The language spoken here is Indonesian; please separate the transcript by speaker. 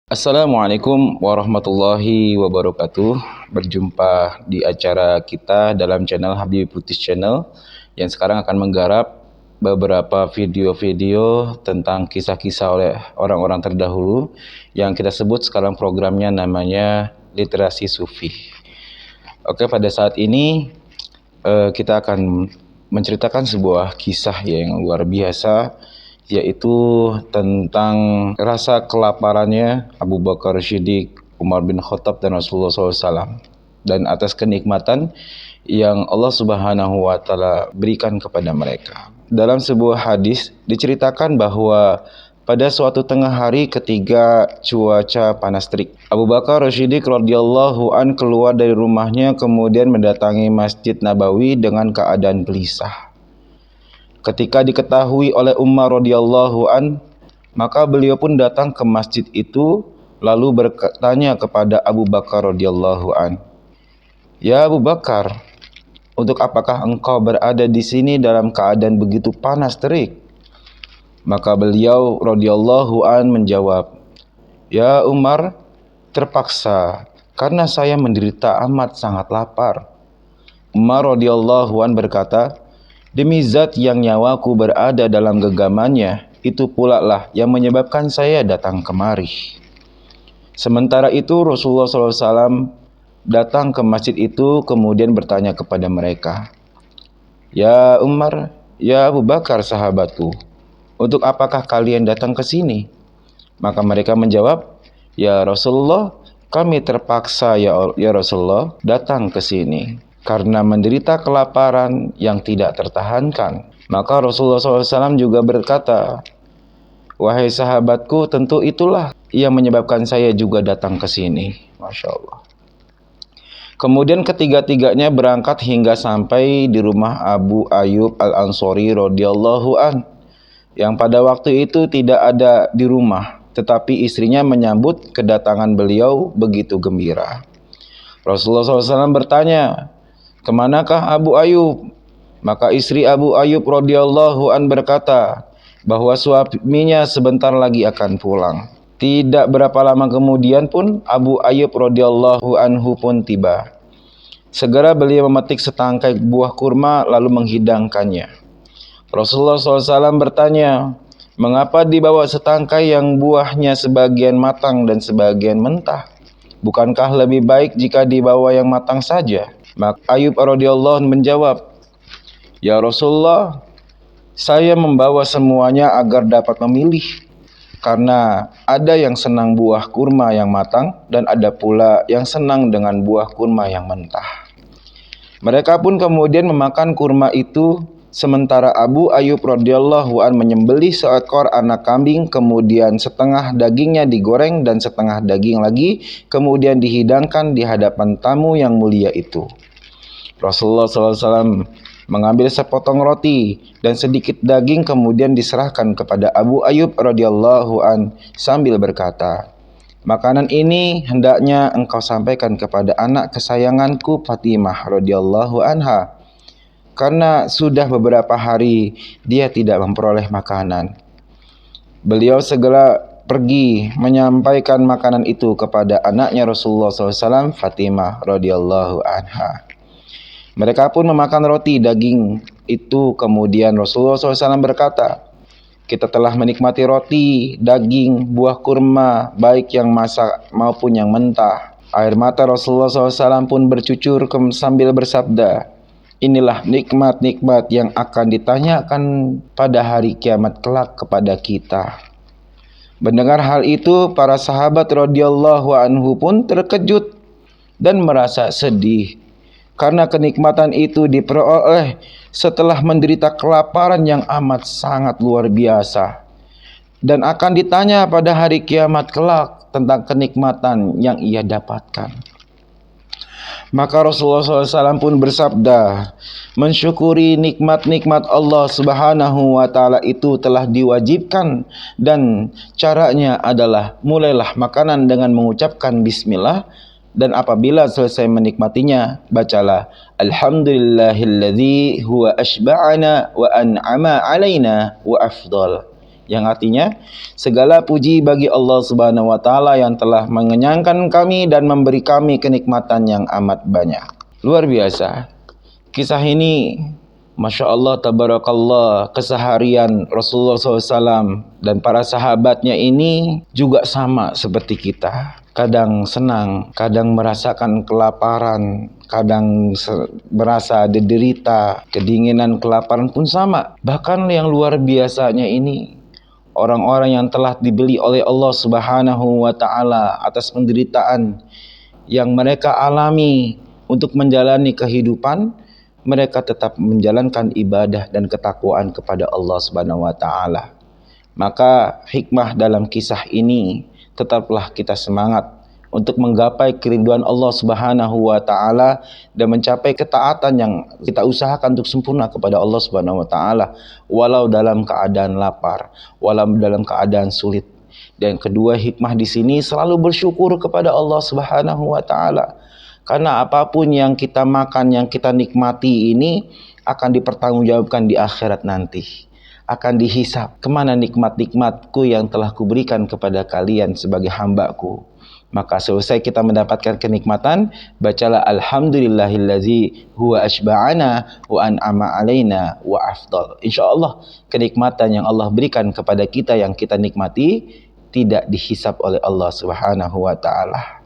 Speaker 1: Assalamualaikum warahmatullahi wabarakatuh. Berjumpa di acara kita dalam channel Habib Putih Channel yang sekarang akan menggarap beberapa video-video tentang kisah-kisah oleh orang-orang terdahulu yang kita sebut sekarang programnya namanya literasi sufi. Oke, pada saat ini kita akan menceritakan sebuah kisah yang luar biasa, yaitu tentang rasa kelaparannya Abu Bakar Siddiq, Umar bin Khattab, dan Rasulullah SAW, dan atas kenikmatan yang Allah Subhanahu wa Ta'ala berikan kepada mereka. Dalam sebuah hadis diceritakan bahwa pada suatu tengah hari ketika cuaca panas terik, Abu Bakar Siddiq radhiyallahu an keluar dari rumahnya kemudian mendatangi Masjid Nabawi dengan keadaan gelisah. Ketika diketahui oleh Umar radhiyallahu an, maka beliau pun datang ke masjid itu lalu bertanya kepada Abu Bakar radhiyallahu an, "Ya Abu Bakar, untuk apakah engkau berada di sini dalam keadaan begitu panas terik?" Maka beliau radhiyallahu an menjawab, "Ya Umar, terpaksa karena saya menderita amat sangat lapar." Umar radhiyallahu an berkata, "Demi zat yang nyawaku berada dalam genggamannya, itu pula lah yang menyebabkan saya datang kemari." Sementara itu Rasulullah SAW datang ke masjid itu kemudian bertanya kepada mereka, "Ya Umar, ya Abu Bakar sahabatku, untuk apakah kalian datang ke sini?" Maka mereka menjawab, "Ya Rasulullah, kami terpaksa ya Rasulullah datang ke sini karena menderita kelaparan yang tidak tertahankan." Maka Rasulullah SAW juga berkata, "Wahai sahabatku, tentu itulah yang menyebabkan saya juga datang ke sini." Masya Allah. Kemudian ketiga-tiganya berangkat hingga sampai di rumah Abu Ayyub Al-Ansori radhiyallahu an, yang pada waktu itu tidak ada di rumah, tetapi istrinya menyambut kedatangan beliau begitu gembira. Rasulullah SAW bertanya, "Kemanakah Abu Ayyub?" Maka istri Abu Ayyub radhiyallahu an berkata bahwa suaminya sebentar lagi akan pulang. Tidak berapa lama kemudian pun Abu Ayyub radhiyallahu anhu pun tiba. Segera beliau memetik setangkai buah kurma lalu menghidangkannya. Rasulullah SAW bertanya, "Mengapa dibawa setangkai yang buahnya sebagian matang dan sebagian mentah? Bukankah lebih baik jika dibawa yang matang saja?" Maka Ayub radhiyallahu anhu menjawab, "Ya Rasulullah, saya membawa semuanya agar dapat memilih, karena ada yang senang buah kurma yang matang dan ada pula yang senang dengan buah kurma yang mentah." Mereka pun kemudian memakan kurma itu, sementara Abu Ayyub radhiyallahu an menyembelih seekor anak kambing, kemudian setengah dagingnya digoreng dan setengah daging lagi kemudian dihidangkan di hadapan tamu yang mulia itu. Rasulullah SAW mengambil sepotong roti dan sedikit daging kemudian diserahkan kepada Abu Ayyub radhiyallahu an sambil berkata, "Makanan ini hendaknya engkau sampaikan kepada anak kesayanganku Fatimah radhiyallahu anha, karena sudah beberapa hari dia tidak memperoleh makanan." Beliau segera pergi menyampaikan makanan itu kepada anaknya Rasulullah SAW, Fatimah radhiyallahu anha. Mereka pun memakan roti daging itu, kemudian Rasulullah SAW berkata, "Kita telah menikmati roti, daging, buah kurma, baik yang masak maupun yang mentah." Air mata Rasulullah SAW pun bercucur sambil bersabda, "Inilah nikmat-nikmat yang akan ditanyakan pada hari kiamat kelak kepada kita." Mendengar hal itu, para sahabat radhiyallahu anhu pun terkejut dan merasa sedih, karena kenikmatan itu diperoleh setelah menderita kelaparan yang amat sangat luar biasa, dan akan ditanya pada hari kiamat kelak tentang kenikmatan yang ia dapatkan. Maka Rasulullah SAW pun bersabda, "Mensyukuri nikmat-nikmat Allah Subhanahu wa Ta'ala itu telah diwajibkan, dan caranya adalah mulailah makanan dengan mengucapkan bismillah, dan apabila selesai menikmatinya, bacalah Alhamdulillahilladzi huwa ashba'ana wa an'ama alaina wa afdal." Yang artinya segala puji bagi Allah Subhanahu wa taala yang telah mengenyangkan kami dan memberi kami kenikmatan yang amat banyak. Luar biasa. Kisah ini Masya Allah, tabarakallah, keseharian Rasulullah SAW dan para sahabatnya ini juga sama seperti kita. Kadang senang, kadang merasakan kelaparan, kadang merasa derita, kedinginan, kelaparan pun sama. Bahkan yang luar biasanya ini, orang-orang yang telah dibeli oleh Allah Subhanahu wa taala atas penderitaan yang mereka alami untuk menjalani kehidupan, mereka tetap menjalankan ibadah dan ketakwaan kepada Allah Subhanahu wa taala. Maka hikmah dalam kisah ini, tetaplah kita semangat untuk menggapai kerinduan Allah Subhanahu wa taala dan mencapai ketaatan yang kita usahakan untuk sempurna kepada Allah Subhanahu wa taala, walau dalam keadaan lapar, walau dalam keadaan sulit. Dan kedua, hikmah di sini selalu bersyukur kepada Allah Subhanahu wa taala. Karena apapun yang kita makan, yang kita nikmati ini akan dipertanggungjawabkan di akhirat nanti. Akan dihisap, kemana nikmat-nikmatku yang telah kuberikan kepada kalian sebagai hambaku. Maka selesai kita mendapatkan kenikmatan, bacalah alhamdulillahillazi huwa ashba'ana wa an'ama alaina wa afdal. InsyaAllah kenikmatan yang Allah berikan kepada kita yang kita nikmati tidak dihisap oleh Allah Subhanahu wa ta'ala.